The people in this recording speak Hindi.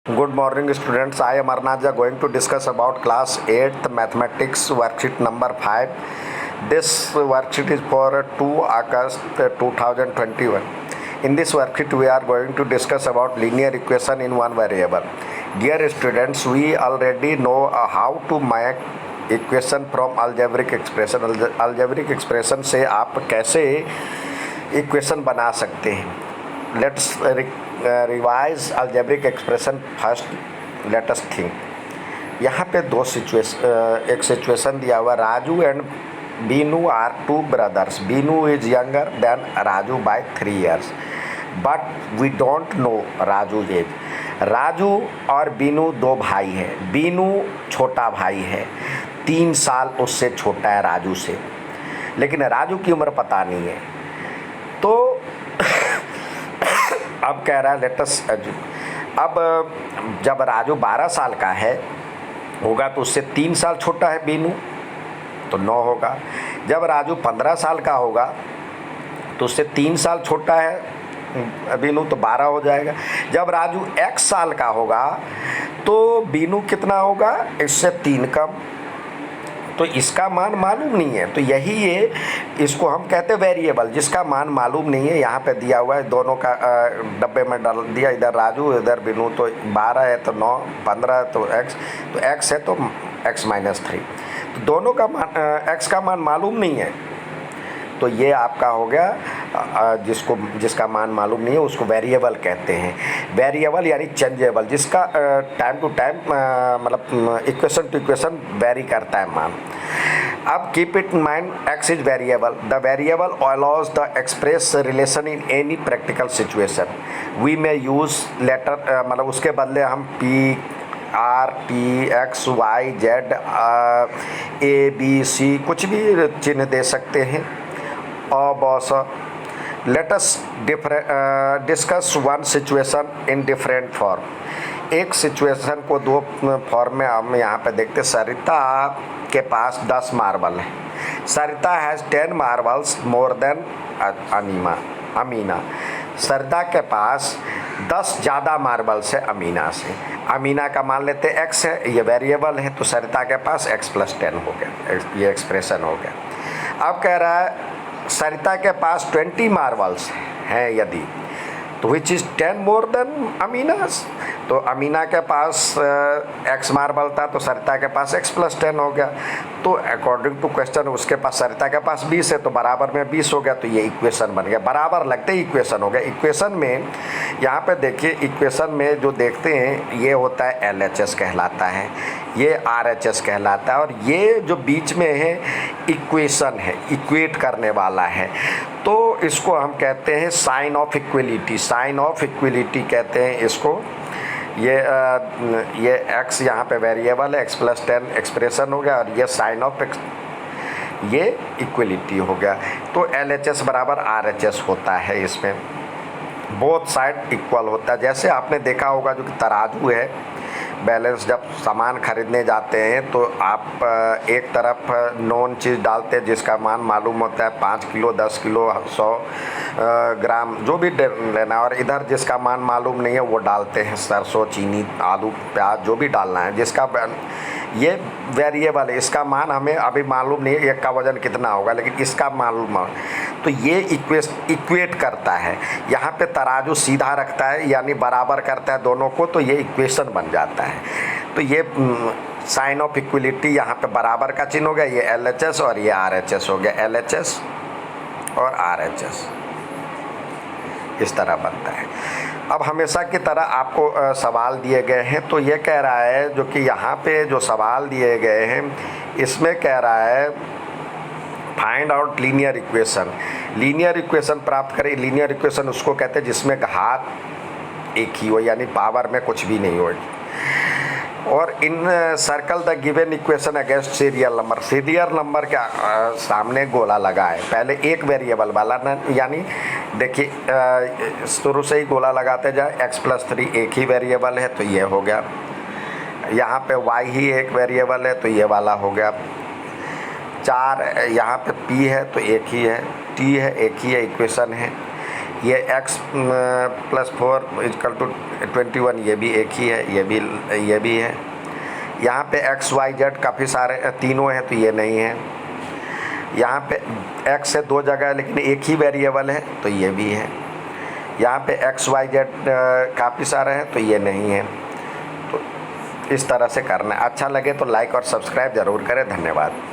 Good morning students, I am Arnaja going to discuss about class 8th mathematics worksheet number 5. This worksheet is for 2 August 2021. In this worksheet we are going to discuss about linear equation in one variable. Dear students, we already know how to make equation from algebraic expression. Algebraic expression से आप कैसे equation बना सकते हैं. Let's revise algebraic expression first. Let us think. यहाँ पे एक सिचुएशन दिया हुआ. Raju and Binu are two brothers. Binu is younger than Raju by 3 years, but we don't know Raju age. Raju और बीनू दो भाई हैं. बीनू छोटा भाई है, 3 साल उससे छोटा है राजू से, लेकिन राजू की उम्र पता नहीं है. तो अब कह रहा है लेटस. अब जब राजू 12 साल का है होगा तो उससे 3 साल छोटा है बीनू, तो 9 होगा. जब राजू 15 साल का होगा तो उससे 3 साल छोटा है बीनू, तो 12 हो जाएगा. जब राजू 1 साल का होगा तो बीनू कितना होगा, इससे 3 कम. तो इसका मान मालूम नहीं है, तो यही ये इसको हम कहते हैं वेरिएबल, जिसका मान मालूम नहीं है. यहाँ पे दिया हुआ है, दोनों का डब्बे में डाल दिया, इधर राजू इधर बीनू. तो 12 है तो 9, 15 है तो x है तो x-3. तो दोनों का मान x का मान मालूम नहीं है, तो ये आपका हो गया. जिसका मान मालूम नहीं है उसको वेरिएबल कहते हैं. वेरिएबल यानी चेंजेबल, जिसका टाइम टू टाइम मतलब इक्वेशन टू इक्वेशन वेरी करता है मान. अब keep it in mind, x is variable. The variable allows the express relation in any practical situation. We may use letter, मतलब उसके बदले हम p R T X Y Z A B C कुछ भी चिन्ह दे सकते हैं. Boss let us discuss one situation in different form. एक सिचुएशन को दो फॉर्म में हम यहाँ पे देखते. सरिता के पास 10 मार्बल है. Sarita has 10 marbles more than Amina. Sarita के पास 10 ज़्यादा मार्बल्स है अमीना से. अमीना का मान लेते x है, ये वेरिएबल है, तो सरिता के पास x+10 हो गया. ये एक्सप्रेशन हो गया. अब कह रहा है सरिता के पास 20 मार्बल्स हैं यदि, तो विच इज़ 10 मोर देन अमीनास. तो अमीना के पास x मार्बल था, तो सरिता के पास x+10 हो गया. तो अकॉर्डिंग टू क्वेश्चन उसके पास सरिता के पास 20 है, तो बराबर में 20 हो गया. तो ये इक्वेशन बन गया. बराबर लगते ही इक्वेशन हो गया. इक्वेशन में यहाँ पे देखिए, इक्वेशन में जो देखते हैं ये होता है LHS कहलाता है, ये RHS कहलाता है, और ये जो बीच में है इक्वेशन है, इक्वेट करने वाला है. तो इसको हम कहते हैं sign of equality. Sign of equality कहते हैं इसको. ये x यहाँ पे वेरिएबल है, x+10 एक्सप्रेशन हो गया, और ये साइन ऑफ ये इक्वलिटी हो गया. तो LHS बराबर RHS होता है. इसमें बोथ साइड इक्वल होता है. जैसे आपने देखा होगा जो कि तराजू है, बैलेंस जब सामान खरीदने जाते हैं तो आप एक तरफ नॉन चीज़ डालते हैं जिसका मान मालूम होता है 5 किलो 10 किलो 100 ग्राम जो भी लेना, और इधर जिसका मान मालूम नहीं है वो डालते हैं सरसों, चीनी, आलू, प्याज, जो भी डालना है जिसका. ये वेरिएबल है, इसका मान हमें अभी मालूम नहीं है एक का वजन कितना होगा, लेकिन इसका मालूम है. तो ये इक्वेट करता है. यहाँ पे तराजू सीधा रखता है यानी बराबर करता है दोनों को, तो ये इक्वेशन बन जाता है. तो ये साइन ऑफ इक्वलिटी यहाँ पे बराबर का चिन्ह हो गया. ये LHS और ये RHS हो गया. LHS और RHS इस तरह बनता है. अब हमेशा की तरह आपको सवाल दिए गए हैं, तो ये कह रहा है जो कि यहाँ पे जो सवाल दिए गए हैं इसमें कह रहा है find out linear equation. Linear equation प्राप्त करें. लीनियर इक्वेशन उसको कहते हैं जिसमें घात एक ही हो, यानी पावर में कुछ भी नहीं हो. और encircle the given equation against serial number. Serial number के सामने गोला लगा है. पहले एक वेरिएबल वाला ना, यानी देखिए शुरू से ही गोला लगाते जाए. x+3 एक ही वेरिएबल है तो ये हो गया. यहाँ पे y ही एक वेरिएबल है तो ये वाला हो गया. 4 यहाँ पे p है तो एक ही है, t है एक ही है, इक्वेशन है. ये x प्लस 4 इजकल टू 21, ये भी एक ही है, ये भी है। यहाँ पे x y z काफ़ी सारे तीनों हैं तो ये नहीं है। यहाँ पे x है 2 जगह है लेकिन एक ही वेरिएबल है तो ये भी है। यहाँ पे x y z काफ़ी सारे हैं तो ये नहीं है। तो इस तरह से करना है। अच्छा लगे तो लाइक और सब्सक्राइब ज़रूर करें। धन्यवाद।